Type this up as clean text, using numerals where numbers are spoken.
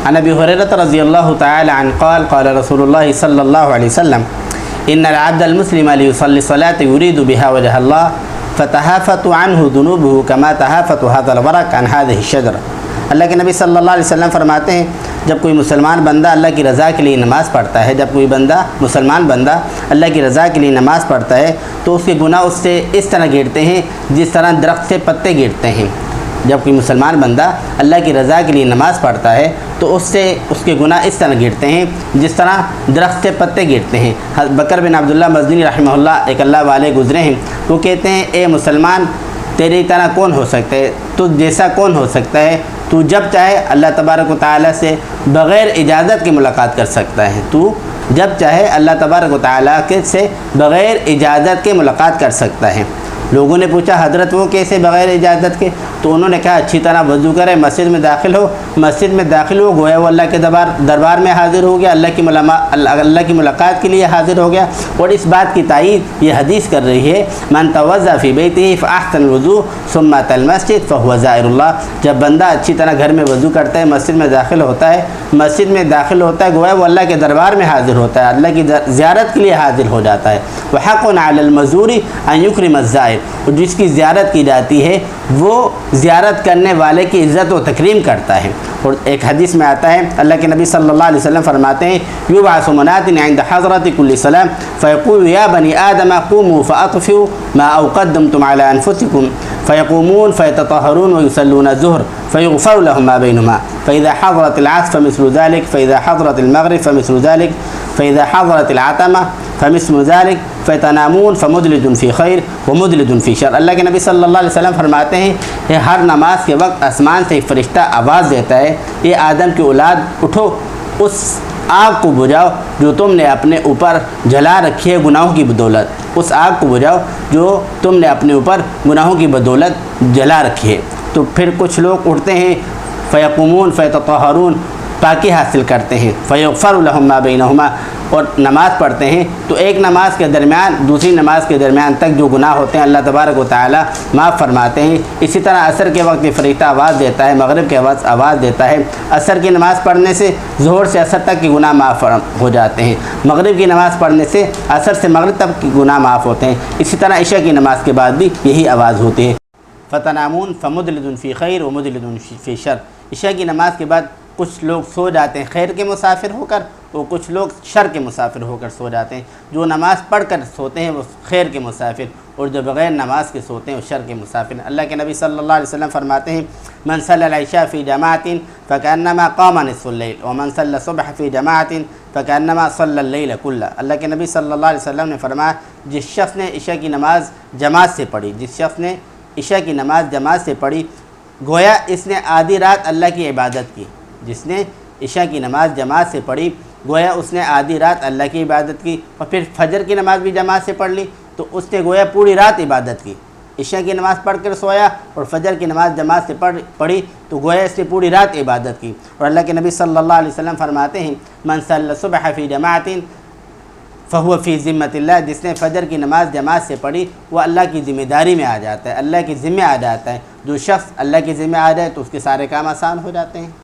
عن ابی هريرة رضی اللہ تعالی عنہ قال قال رسول اللہ صلی اللہ علیہ وسلم ان العبد المسلم ليصلي الصلاة يريد بها وجه الله فتهافت عنه ذنوبه كما تهافت هذا الورق عن هذه الشجرة۔ اللہ کے نبی صلی اللہ علیہ وسلم فرماتے ہیں جب کوئی مسلمان بندہ اللہ کی رضا کے لیے نماز پڑھتا ہے، جب کوئی مسلمان بندہ اللہ کی رضا کے لیے نماز پڑھتا ہے تو اس کے گناہ اس سے اس طرح گرتے ہیں جس طرح درخت سے پتے گرتے ہیں۔ جب کوئی مسلمان بندہ اللہ کی رضا کے لیے نماز پڑھتا ہے تو اس کے گناہ اس طرح گرتے ہیں جس طرح درخت سے پتے گرتے ہیں۔ بکر بن عبداللہ مزنی رحمہ اللہ ایک اللہ والے گزرے ہیں، وہ کہتے ہیں اے مسلمان تیری طرح کون ہو سکتا ہے، تو جیسا کون ہو سکتا ہے، تو جب چاہے اللہ تبارک و تعالیٰ سے بغیر اجازت کے ملاقات کر سکتا ہے، تو جب چاہے اللہ تبارک و تعالیٰ سے بغیر اجازت کے ملاقات کر سکتا ہے۔ لوگوں نے پوچھا حضرت وہ کیسے بغیر اجازت کے؟ تو انہوں نے کہا اچھی طرح وضو کرے، مسجد میں داخل ہو گویا وہ اللہ کے دربار میں حاضر ہو گیا، اللہ کی ملاقات کے لیے حاضر ہو گیا۔ اور اس بات کی تائید یہ حدیث کر رہی ہے من توضأ فی بیتہ فاحسن الوضوء ثم اتى المسجد فهو زائر اللہ۔ جب بندہ اچھی طرح گھر میں وضو کرتا ہے، مسجد میں داخل ہوتا ہے گویا وہ اللہ کے دربار میں حاضر ہوتا ہے، اللہ کی زیارت کے لیے حاضر ہو جاتا ہے۔ وحق علی المزور ان یکرم الزائر، اور جس کی زیارت کی جاتی ہے وہ زیارت کرنے والے کی عزت و تکریم کرتا ہے۔ اور ایک حدیث میں آتا ہے اللہ کے نبی صلی اللہ علیہ وسلم فرماتے ہیں یبعث مناد عند حضرت کل صلاة فیقول یا بنی آدم قوموا فاطفئوا ما قدمتم على انفسکم فیقومون فیتطہرون ویصلون الظہر فیغفر لهم ما بینهما فاذا حضرت العصر فمثل ذلك فاذا حضرت المغرب فمثل ذلك فاذا حضرت العتمة فمثل ذلك فتنامون فمدلج فی خیر ومدلج فی شر۔ اللہ کے نبی صلی اللہ علیہ وسلم فرماتے ہیں کہ ہر نماز کے وقت آسمان سے ایک فرشتہ آواز دیتا ہے یہ آدم کی اولاد اٹھو، اس آگ کو بجھاؤ جو تم نے اپنے اوپر جلا رکھی ہے گناہوں کی بدولت، اس آگ کو بجھاؤ جو تم نے اپنے اوپر گناہوں کی بدولت جلا رکھی ہے۔ تو پھر کچھ لوگ اٹھتے ہیں فیقومون فیتطہرون، پاکی حاصل کرتے ہیں، فیغفر لهم ما بینہما، اور نماز پڑھتے ہیں تو ایک نماز کے درمیان دوسری نماز کے درمیان تک جو گناہ ہوتے ہیں اللہ تبارک و تعالیٰ معاف فرماتے ہیں۔ اسی طرح عصر کے وقت یہ فرشتہ آواز دیتا ہے، مغرب کے وقت آواز دیتا ہے، عصر کی نماز پڑھنے سے ظہر سے عصر تک کے گناہ معاف ہو جاتے ہیں، مغرب کی نماز پڑھنے سے عصر سے مغرب تک کے گناہ معاف ہوتے ہیں۔ اسی طرح عشاء کی نماز کے بعد بھی یہی آواز ہوتی ہے فتنامون فمدلج فی خیر ومدلج فی شر۔ عشاء کی نماز کے بعد کچھ لوگ سو جاتے ہیں خیر کے مسافر ہو کر، اور کچھ لوگ شر کے مسافر ہو کر سو جاتے ہیں۔ جو نماز پڑھ کر سوتے ہیں وہ خیر کے مسافر، اور جو بغیر نماز کے سوتے ہیں وہ شر کے مسافر۔ اللہ کے نبی صلی اللہ علیہ وسلم فرماتے ہیں من صلی العشاء فی جماعت فکأنما قام نصف اللیل ومن صلی الصبح فی جماعت فکأنما صلی اللیل کلہ۔ اللہ کے نبی صلی اللہ علیہ وسلم نے فرمایا جس شخص نے عشاء کی نماز جماعت سے پڑھی، گویا اس نے آدھی رات اللہ کی عبادت کی۔ جس نے عشاء کی نماز جماعت سے پڑھی گویا اس نے آدھی رات اللہ کی عبادت کی، اور پھر فجر کی نماز بھی جماعت سے پڑھ لی تو اس نے گویا پوری رات عبادت کی۔ عشاء کی نماز پڑھ کر سویا اور فجر کی نماز جماعت سے پڑھی تو گویا اس نے پوری رات عبادت کی۔ اور اللہ کے نبی صلی اللہ علیہ وسلم فرماتے ہیں من صلی الصبح فی جماعت فہو فی ذمۃ اللہ، جس نے فجر کی نماز جماعت سے پڑھی وہ اللہ کی ذمہ داری میں آ جاتا ہے، اللہ کی ذمہ آ جاتا ہے۔ جو شخص اللہ کی ذمہ آ جائے تو اس کے سارے کام آسان ہو جاتے ہیں۔